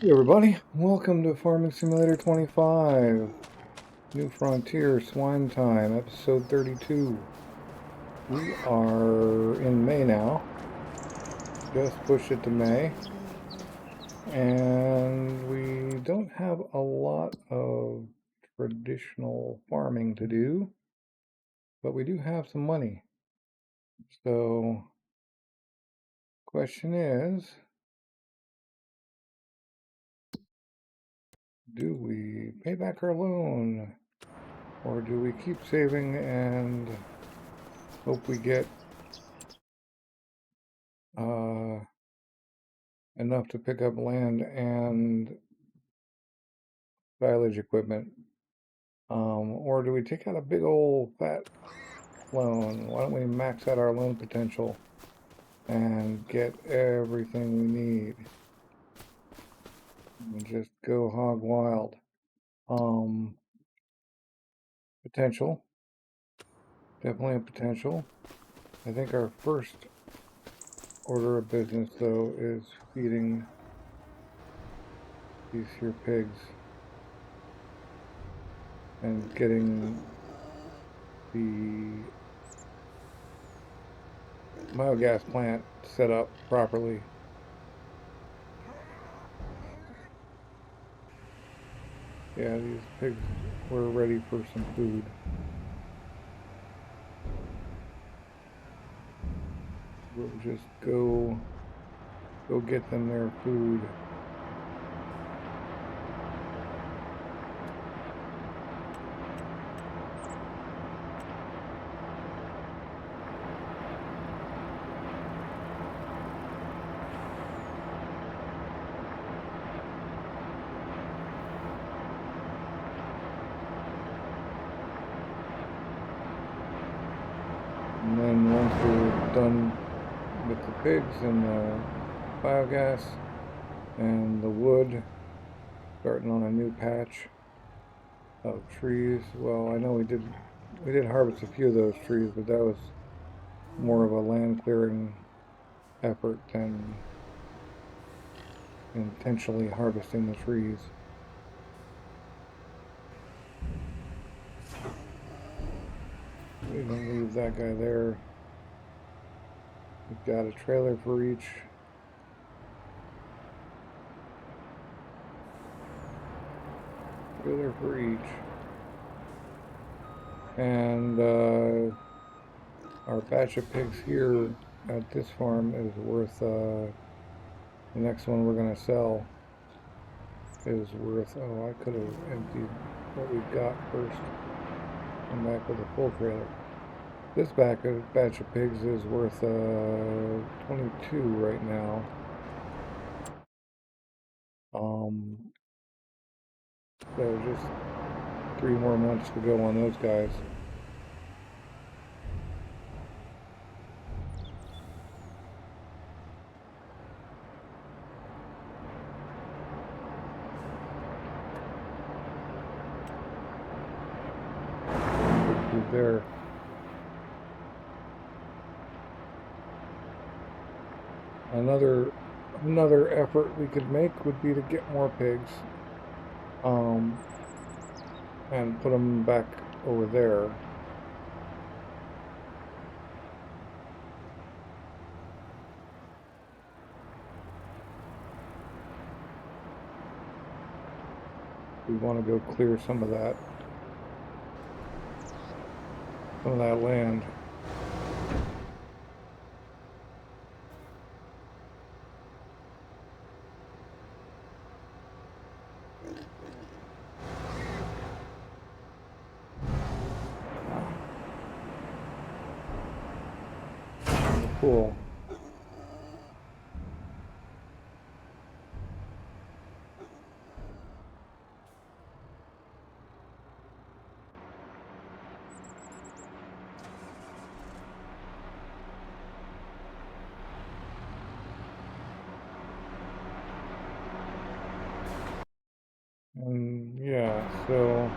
Hey everybody, welcome to Farming Simulator 25, New Frontier, Swine Time, episode 32. We are in May now, just pushed it to May, and we don't have a lot of traditional farming to do, but we do have some money. So, question is, do we pay back our loan, or do we keep saving and hope we get enough to pick up land and silage equipment? Or do we take out a big old fat loan? Why don't we max out our loan potential and get everything we need and just go hog wild? Potential. Definitely a potential. I think our first order of business, though, is feeding these here pigs and getting the biogas plant set up properly. Yeah, these pigs were ready for some food. We'll just go get them their food. And then once we're done with the pigs and the biogas and the wood, starting on a new patch of trees. Well, I know we did harvest a few of those trees, but that was more of a land clearing effort than intentionally harvesting the trees. We can leave that guy there. We've got a trailer for each. Trailer for each. And our batch of pigs here at this farm is worth, the next one we're going to sell is worth, oh, I could have emptied what we've got first. Come back with a full trailer. This batch of pigs is worth 22 right now. So just 3 more months to go on those guys. There. Another effort we could make would be to get more pigs, and put them back over there. We want to go clear some of that land. Cool. And yeah, so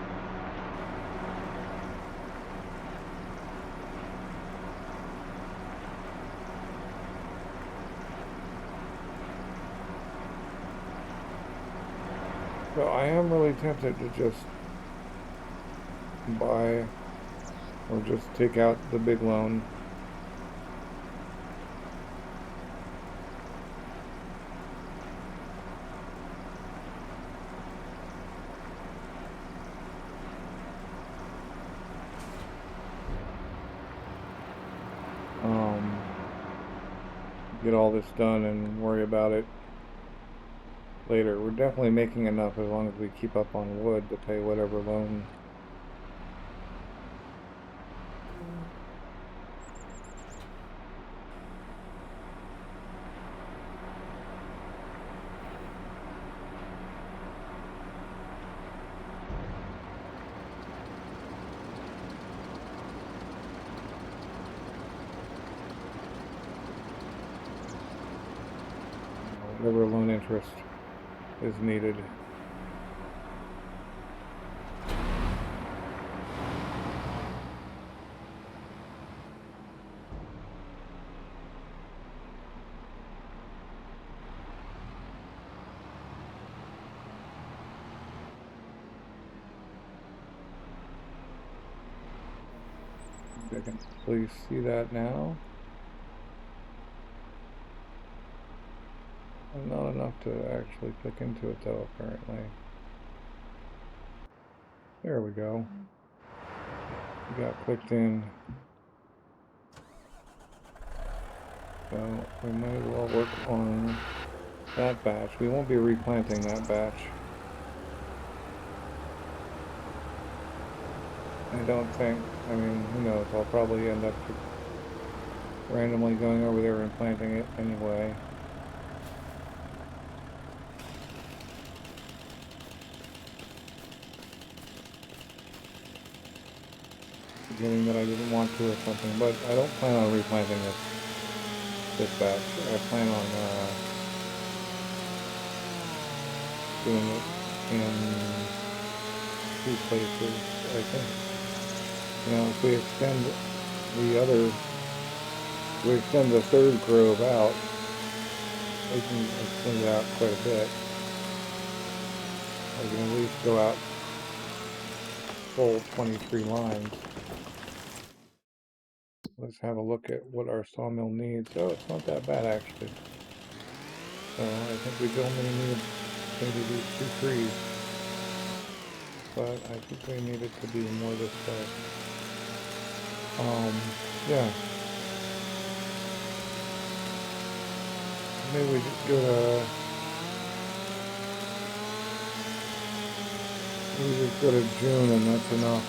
So I am really tempted to just buy or just take out the big loan. Get all this done and worry about it later. We're definitely making enough as long as we keep up on wood to pay whatever loan. Whatever loan interest is needed. I can please see that now. Not enough to actually click into it though, apparently. There we go. We got clicked in. So we might as well work on that batch. We won't be replanting that batch. I don't think. I mean, who knows? I'll probably end up randomly going over there and planting it anyway. Forgetting that I didn't want to or something, but I don't plan on replanting this batch. I plan on doing it in 2 places, I think. You know, if we extend the third grove out, we can extend it out quite a bit. We can at least go out full 23 lines. Let's have a look at what our sawmill needs. Oh, it's not that bad actually. So I think we only need maybe these 2 trees. But I think we need it to be more this way. Yeah. Maybe we just go to June and that's enough.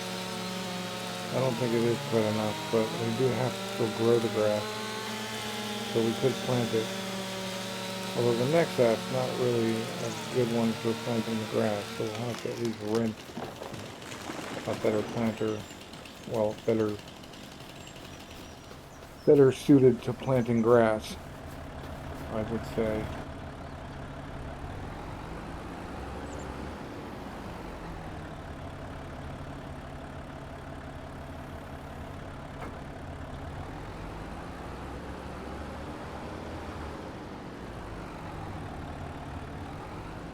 I don't think it is quite enough, but we do have to still grow the grass. So we could plant it. Although the Nexat's not really a good one for planting the grass, so we'll have to at least rent a better planter, well, better suited to planting grass, I would say.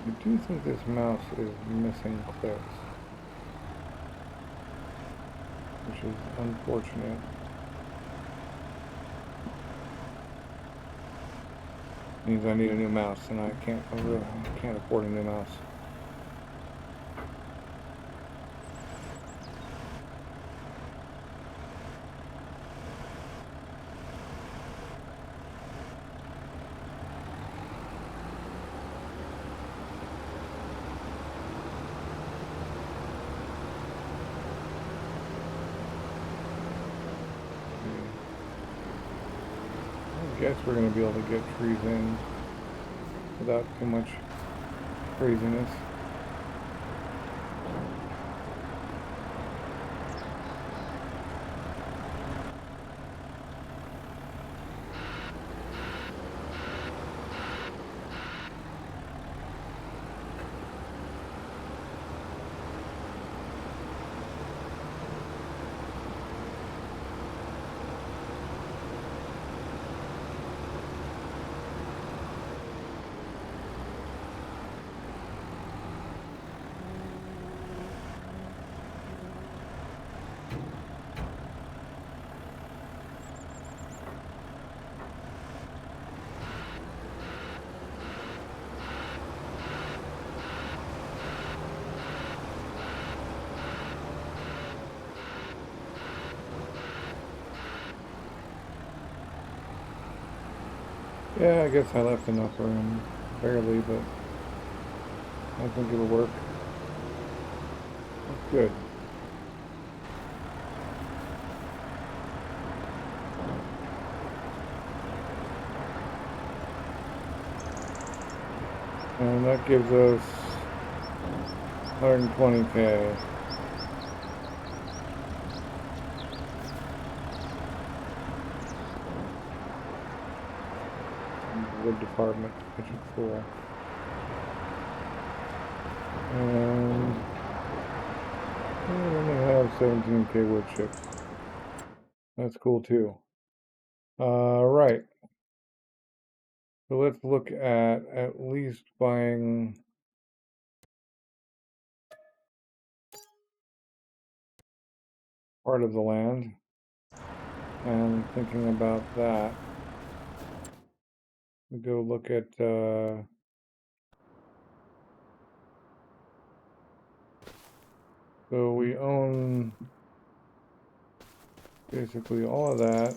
I do think this mouse is missing clicks, which is unfortunate. Means I need a new mouse, and I can't afford a new mouse. I guess we're going to be able to get trees in without too much craziness. Yeah, I guess I left enough room. Barely, but I think it'll work. That's good. And that gives us 120K. Wood department, which is cool. And we only have 17K wood chips. That's cool too. Right. So let's look at least buying part of the land. And thinking about that, we go look at so we own basically all of that,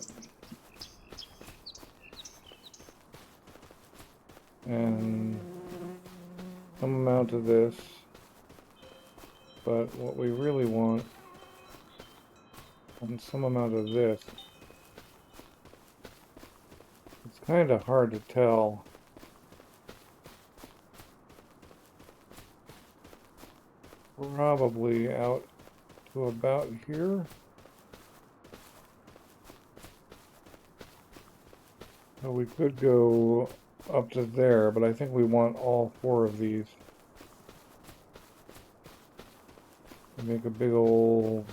and some amount of this, but what we really want, and some amount of this. It's kind of hard to tell. Probably out to about here. So we could go up to there, but I think we want all 4 of these to make a big old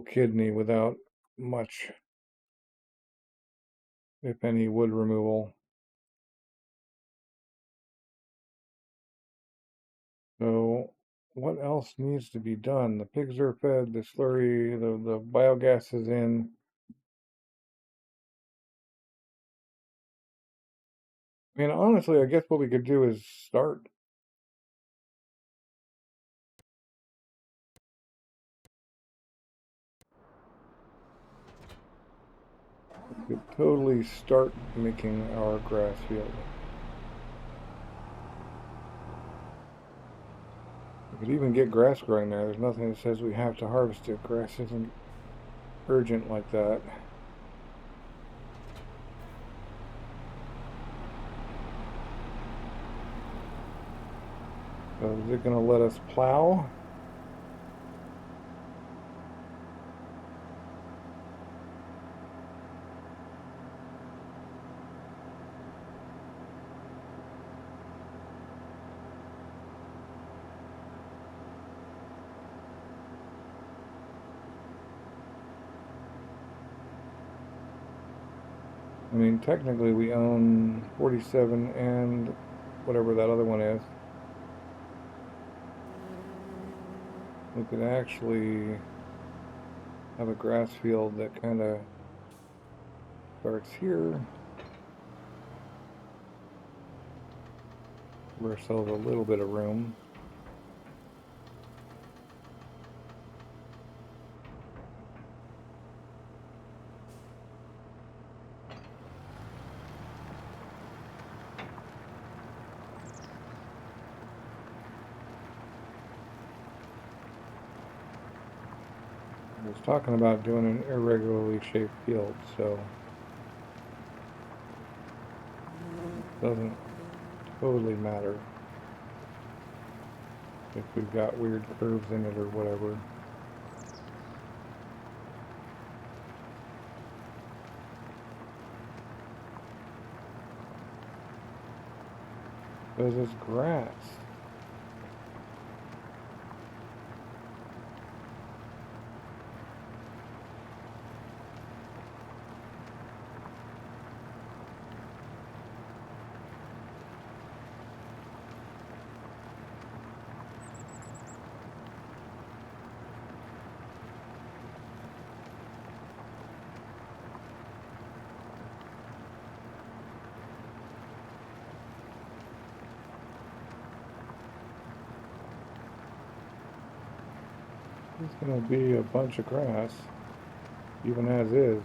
kidney without much, if any, wood removal. So what else needs to be done? The pigs are fed, the slurry, the biogas is in. I mean, honestly, I guess what we could do is start. We could totally start making our grass field. We could even get grass growing there. There's nothing that says we have to harvest it. Grass isn't urgent like that. So is it going to let us plow? I mean, technically we own 47 and whatever that other one is. We could actually have a grass field that kind of starts here. Give ourselves a little bit of room. I was talking about doing an irregularly shaped field, so it doesn't totally matter if we've got weird curves in it or whatever. Because it's grass. It's going to be a bunch of grass, even as is.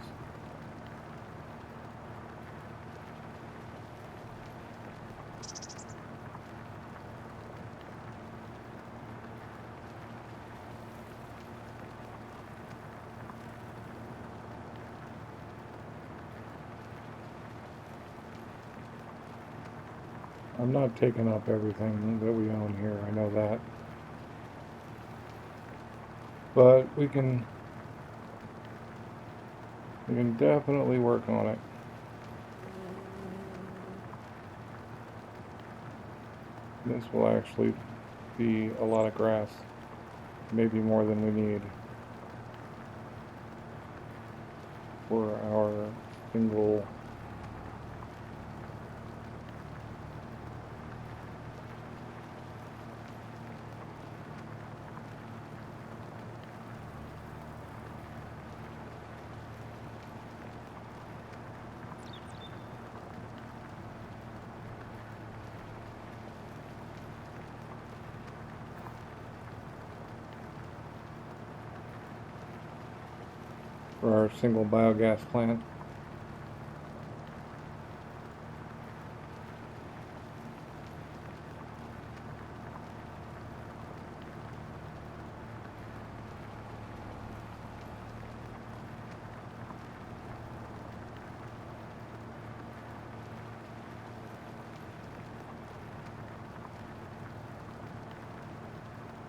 I'm not taking up everything that we own here, I know that. But we can definitely work on it. This will actually be a lot of grass, maybe more than we need for our single biogas plant.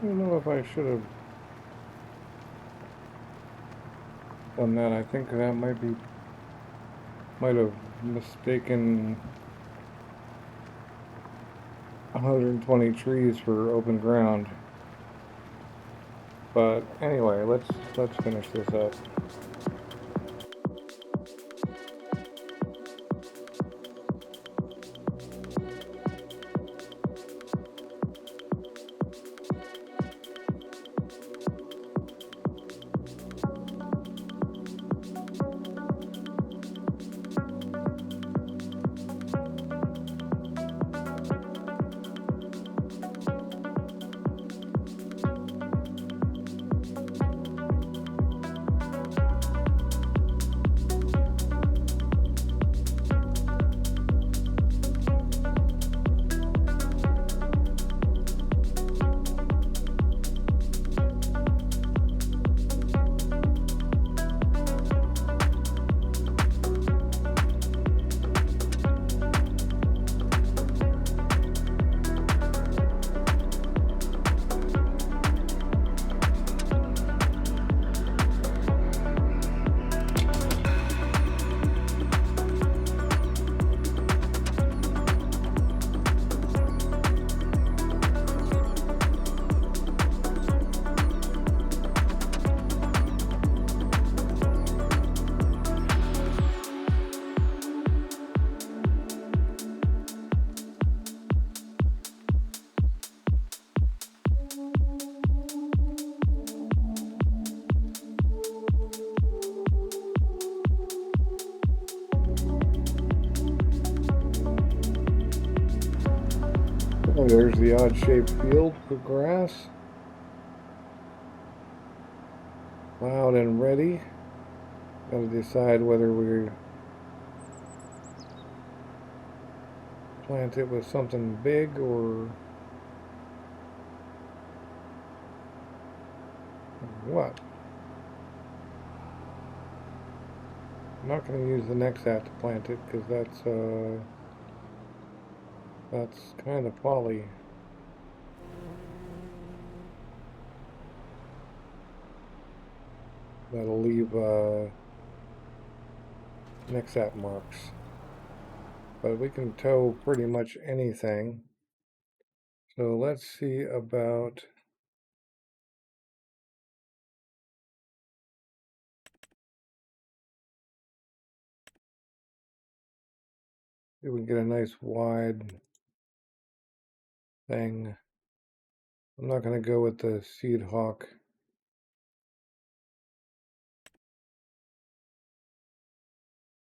I don't know if I should have done that. I think that might have mistaken 120 trees for open ground. But anyway, let's finish this up. Oh, there's the odd-shaped field for grass. Plowed and ready. Got to decide whether we plant it with something big or what. I'm not going to use the Nexat to plant it because that's kind of folly. That'll leave Nexat marks. But we can tow pretty much anything. So let's see about if we can get a nice wide thing. I'm not going to go with the Seed Hawk.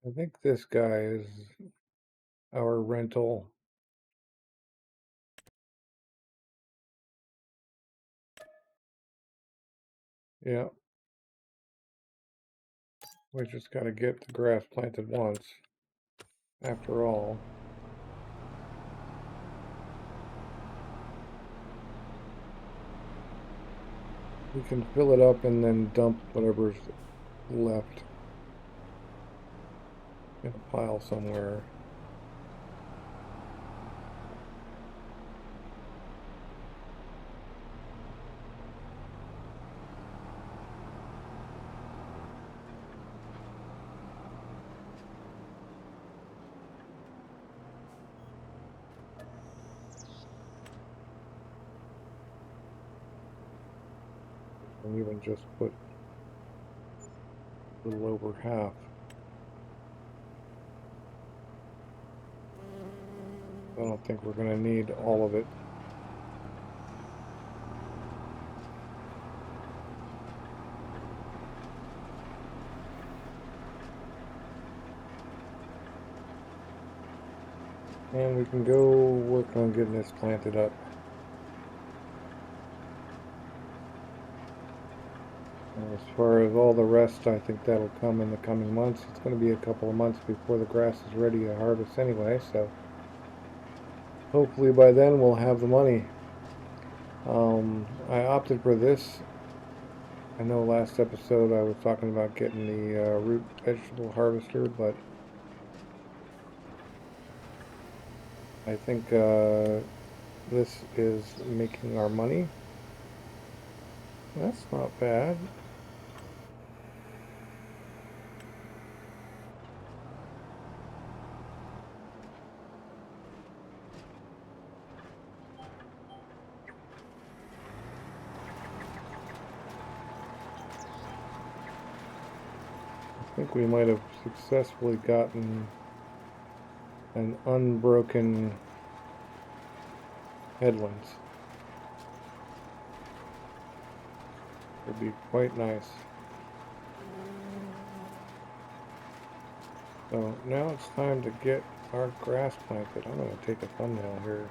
I think this guy is our rental. Yeah. We just got to get the grass planted once, after all. We can fill it up and then dump whatever's left in a pile somewhere. and even just put a little over half. I don't think we're going to need all of it. And we can go work on getting this planted up. And as far as all the rest, I think that'll come in the coming months. It's going to be a couple of months before the grass is ready to harvest anyway, so hopefully by then we'll have the money. I opted for this. I know last episode I was talking about getting the root vegetable harvester, but I think this is making our money. That's not bad. I think we might have successfully gotten an unbroken headlands. It'd be quite nice. So now it's time to get our grass planted. I'm going to take a thumbnail here.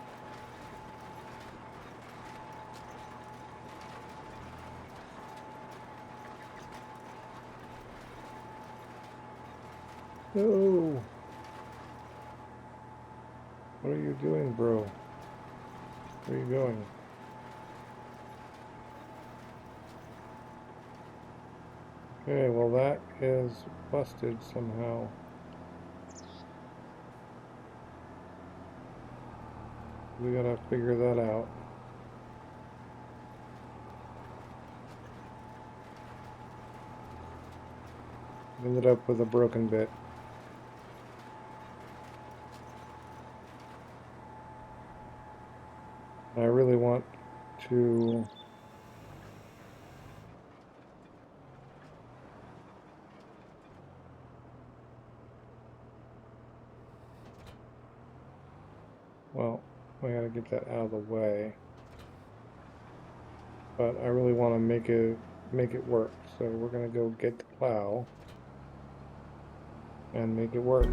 No! What are you doing, bro? Where are you going? Okay, well that is busted somehow. We gotta figure that out. Ended up with a broken bit. I really want to well, we gotta get that out of the way. But I really want to make it work. So we're gonna go get the plow and make it work.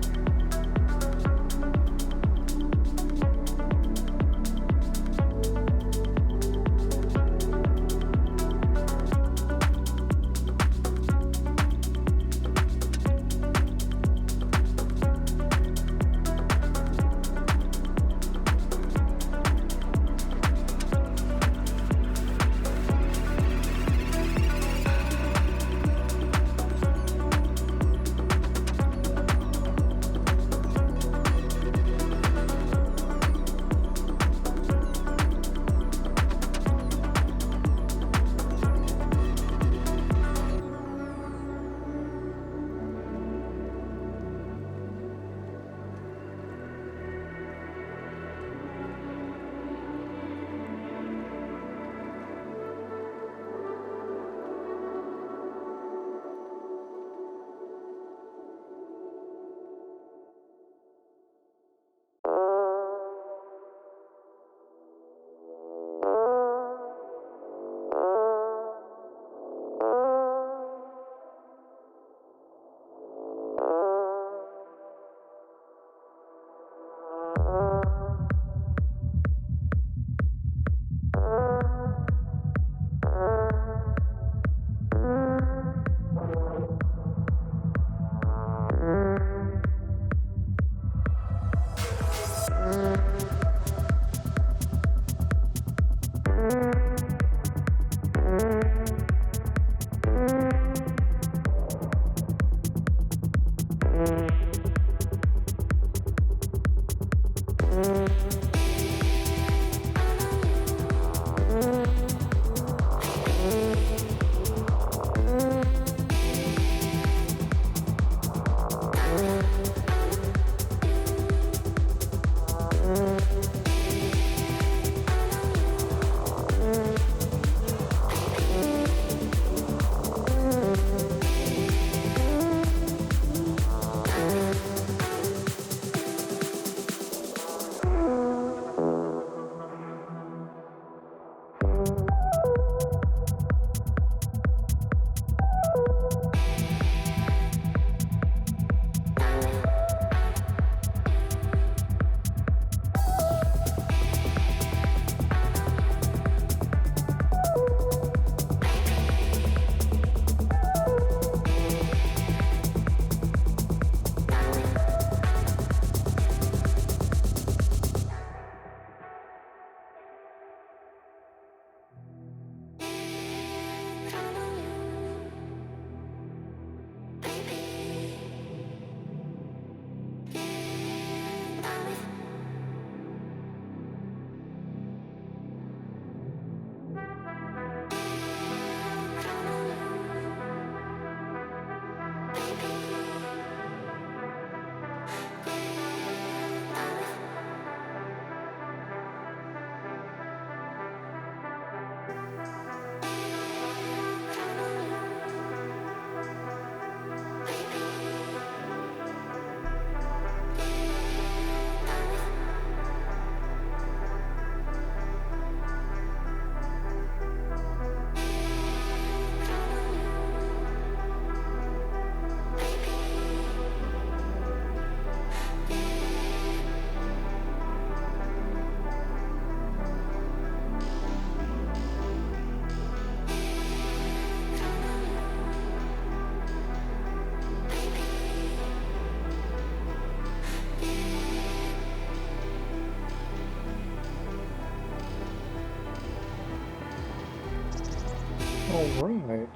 Alright.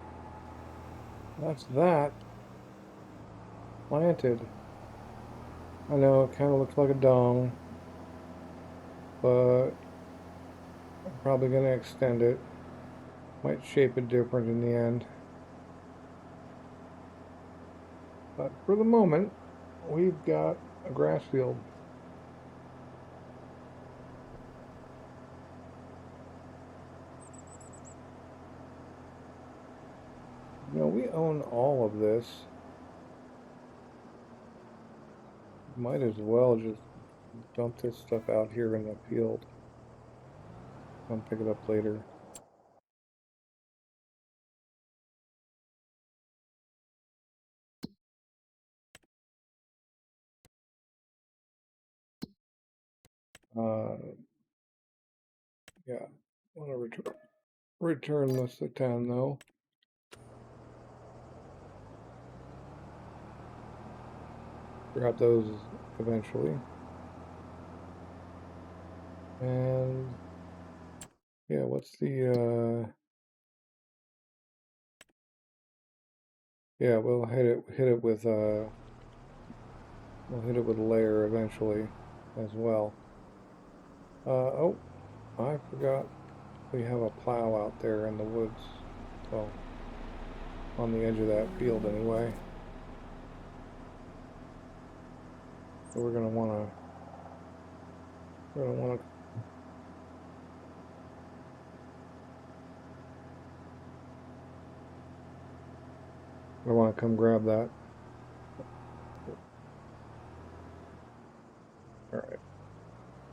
That's that. Planted. I know it kind of looks like a dome, but I'm probably going to extend it. Might shape it different in the end. But for the moment, we've got a grass field. You know, we own all of this. Might as well just dump this stuff out here in the field. Come pick it up later. Yeah, I want to return this to 10 though. Grab those eventually. And yeah, what's the yeah, we'll hit it with we'll hit it with a layer eventually as well. Oh, I forgot we have a plow out there in the woods. Well, on the edge of that field anyway. So we're gonna wanna come grab that. Alright.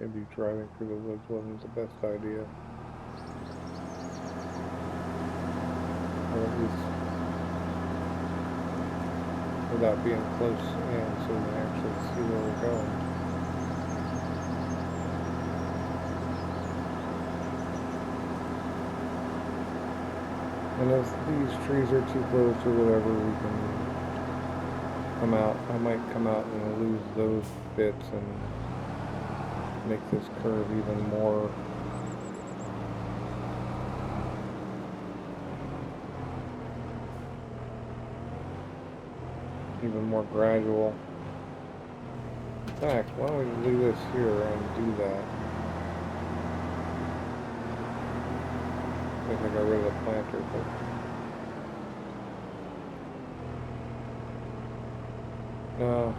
Maybe driving through the woods wasn't the best idea. Or at least without being close in so we can actually see where we're going. And if these trees are too close or whatever, we can come out. I might come out and lose those bits and make this curve even more gradual. In fact, why don't we leave this here and do that? I think I got rid of the planter, but no,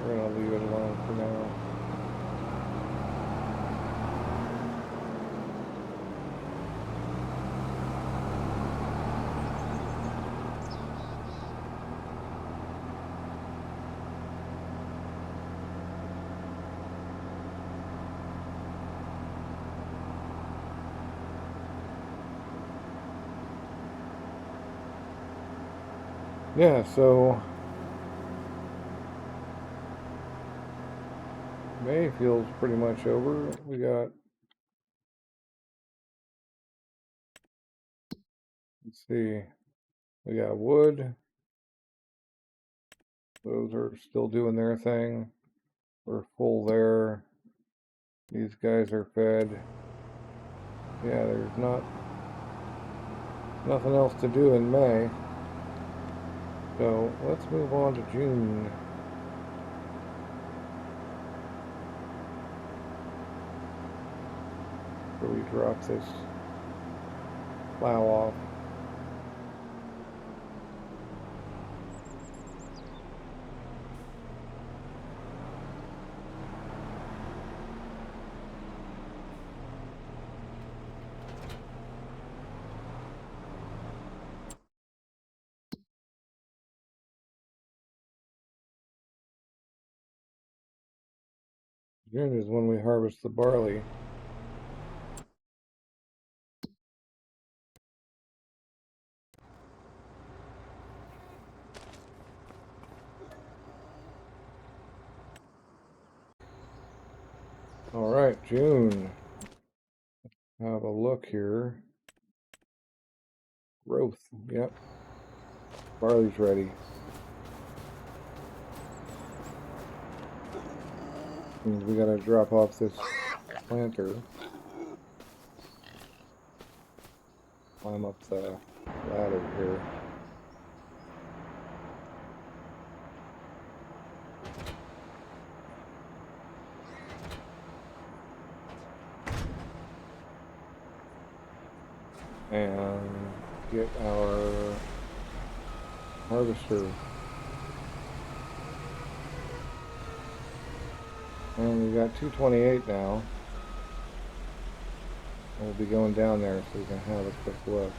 we're gonna leave it alone for now. Yeah, so May feels pretty much over. We got, let's see, we got wood. Those are still doing their thing. We're full there. These guys are fed. Yeah, there's nothing else to do in May. So let's move on to June. Where we drop this plow off. June is when we harvest the barley. All right, June. Have a look here. Growth, yep. Barley's ready. Means we gotta drop off this planter. climb up the ladder here. And get our harvester. And we got 228 now. We'll be going down there so we can have a quick look.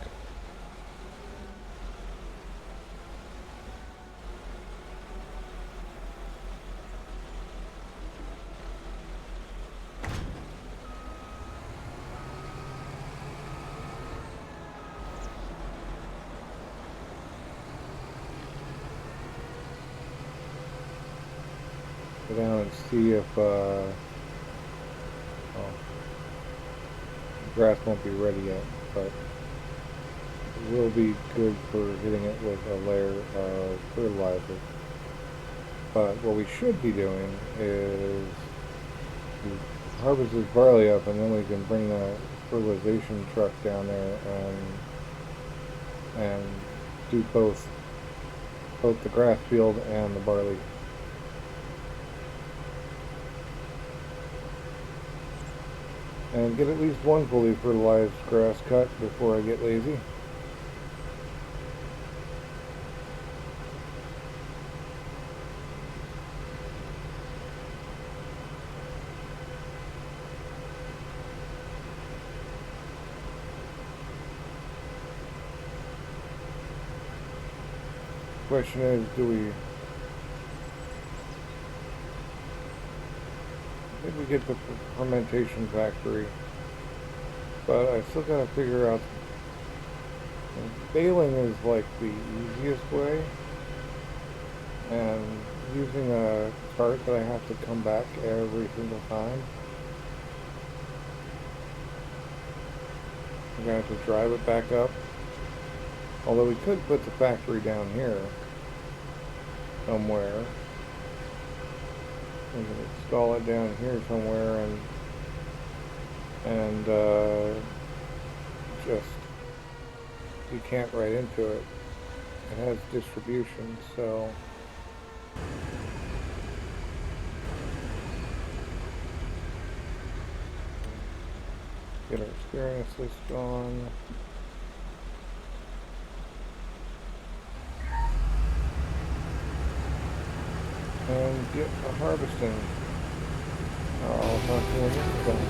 Go down and see if the grass won't be ready yet, but it will be good for hitting it with a layer of fertilizer. But what we should be doing is harvest this barley up, and then we can bring the fertilization truck down there and do both the grass field and the barley. And get at least one fully fertilized grass cut before I get lazy. Question is, did we get the fermentation factory? But I still gotta figure out, baling is like the easiest way, and using a cart that I have to come back every single time. I'm gonna have to drive it back up. Although we could put the factory down here somewhere. We can install it down here somewhere and just decant right into it. It has distribution, so get our experience list on. And get a harvesting. I'll talk to you next time.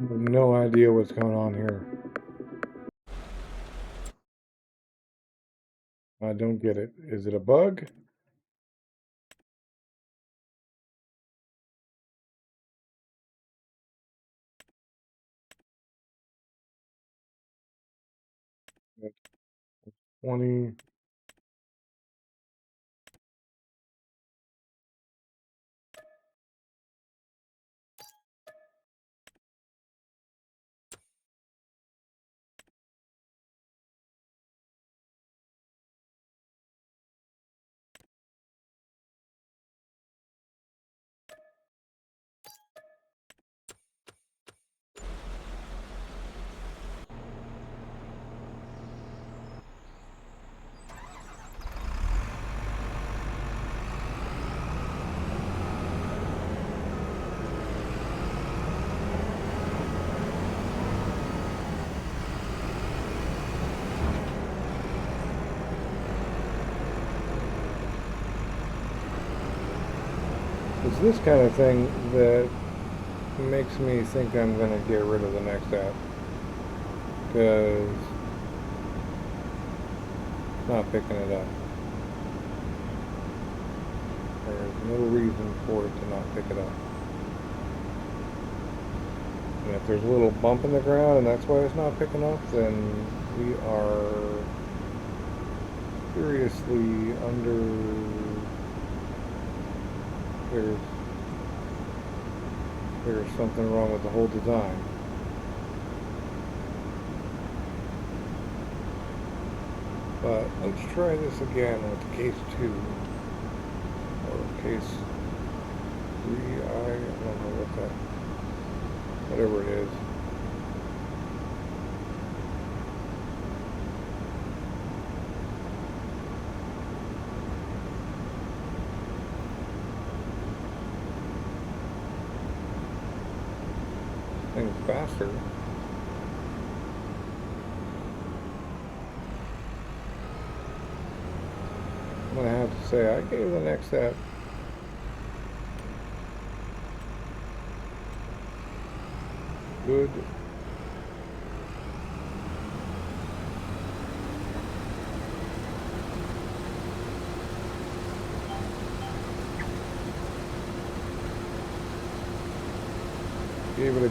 I have no idea what's going on here. I don't get it. Is it a bug? That's 20. It's this kind of thing that makes me think I'm going to get rid of the Nexat, because it's not picking it up. There's no reason for it to not pick it up. And if there's a little bump in the ground and that's why it's not picking up, then we are seriously under... There's something wrong with the whole design. But let's try this again with case 2. Or case 3, I don't know what that... whatever it is. Thing's faster. I'm gonna have to say I gave the Nexat good gave it a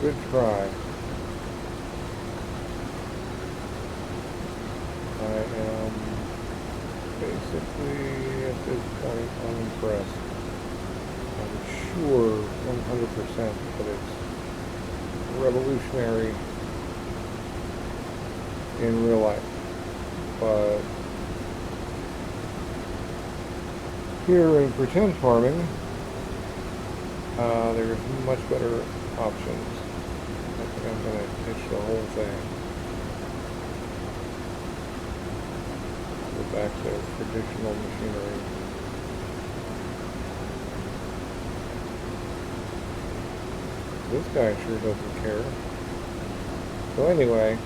good try. I am basically at this point unimpressed. I'm sure 100% that it's revolutionary in real life, but here in pretend farming, there's much better options. I think I'm going to ditch the whole thing. Go back to traditional machinery. This guy sure doesn't care. So anyway,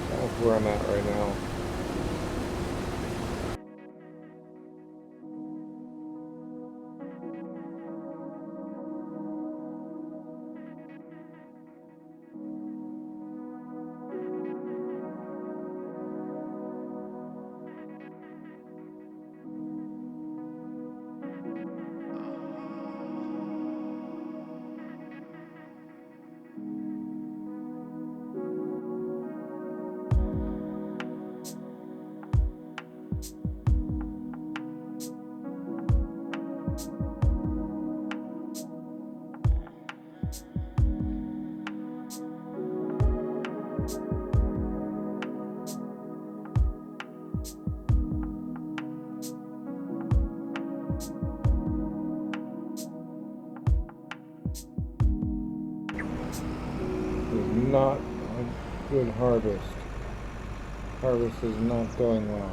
that's where I'm at right now. Not a good harvest. Harvest is not going well.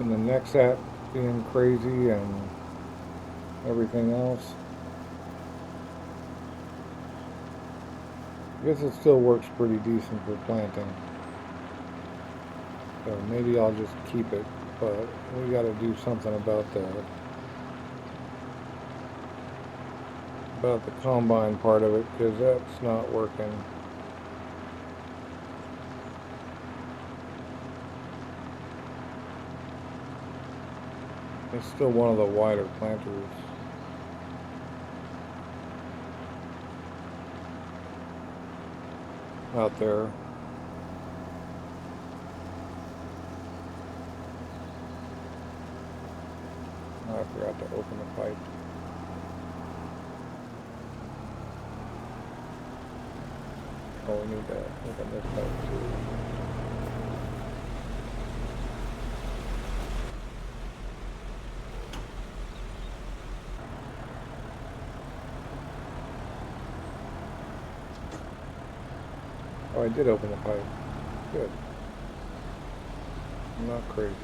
And the Nexat being crazy and everything else. I guess it still works pretty decent for planting. So maybe I'll just keep it, but we gotta do something about the combine part of it, because that's not working. It's still one of the wider planters. Out there. Oh, I forgot to open the pipe. Oh, we need to open this pipe too. Oh, I did open the pipe. Good. I'm not crazy.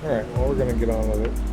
Alright, well, we're going to get on with it.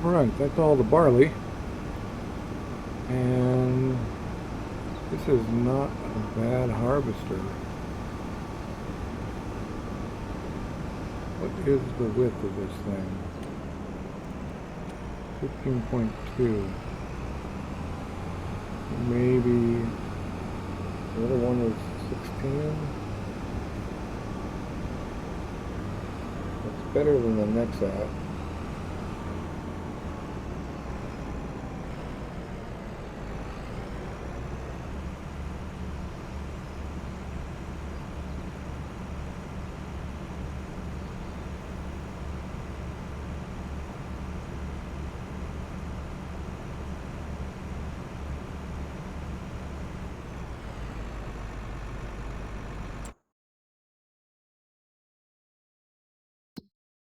Alright, that's all the barley. And this is not a bad harvester. What is the width of this thing? 15.2. Maybe the other one was 16. It's better than the Nexat.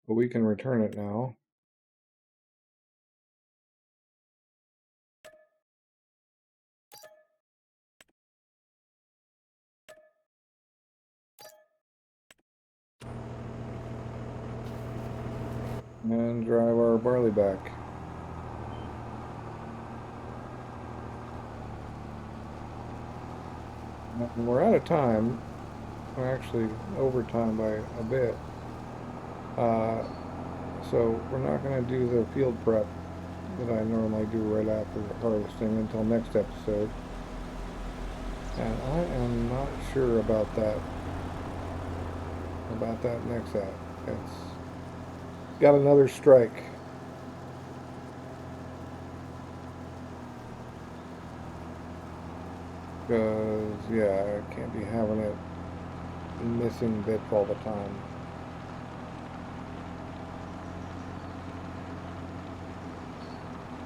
But we can return it now. And drive our barley back. And we're out of time. We're actually over time by a bit. So we're not going to do the field prep that I normally do right after harvesting until next episode. And I am not sure about that Nexat. It's got another strike. Because, yeah, I can't be having it missing bits all the time.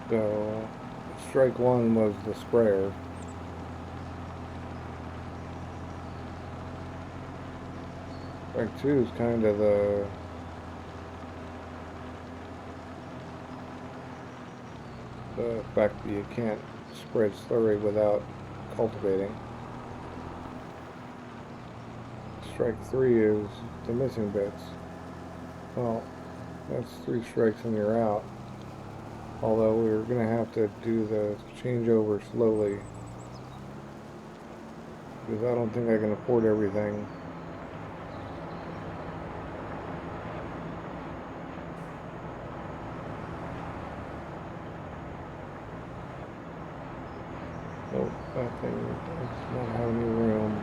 So, strike one was the sprayer. Strike two is kind of the fact that you can't spread slurry without cultivating. Strike three is the missing bits. Well, that's 3 strikes and you're out. Although we're going to have to do the changeover slowly, because I don't think I can afford everything. Nope, that thing does not have any room.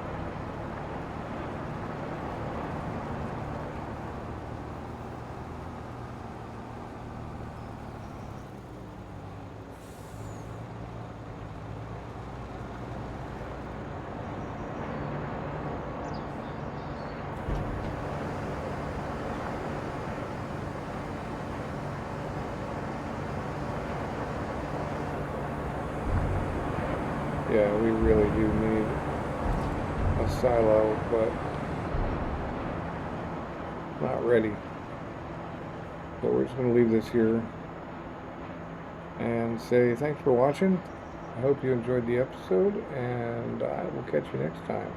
Yeah, we really do need a silo, but not ready. So we're just going to leave this here and say thanks for watching. I hope you enjoyed the episode, and I will catch you next time.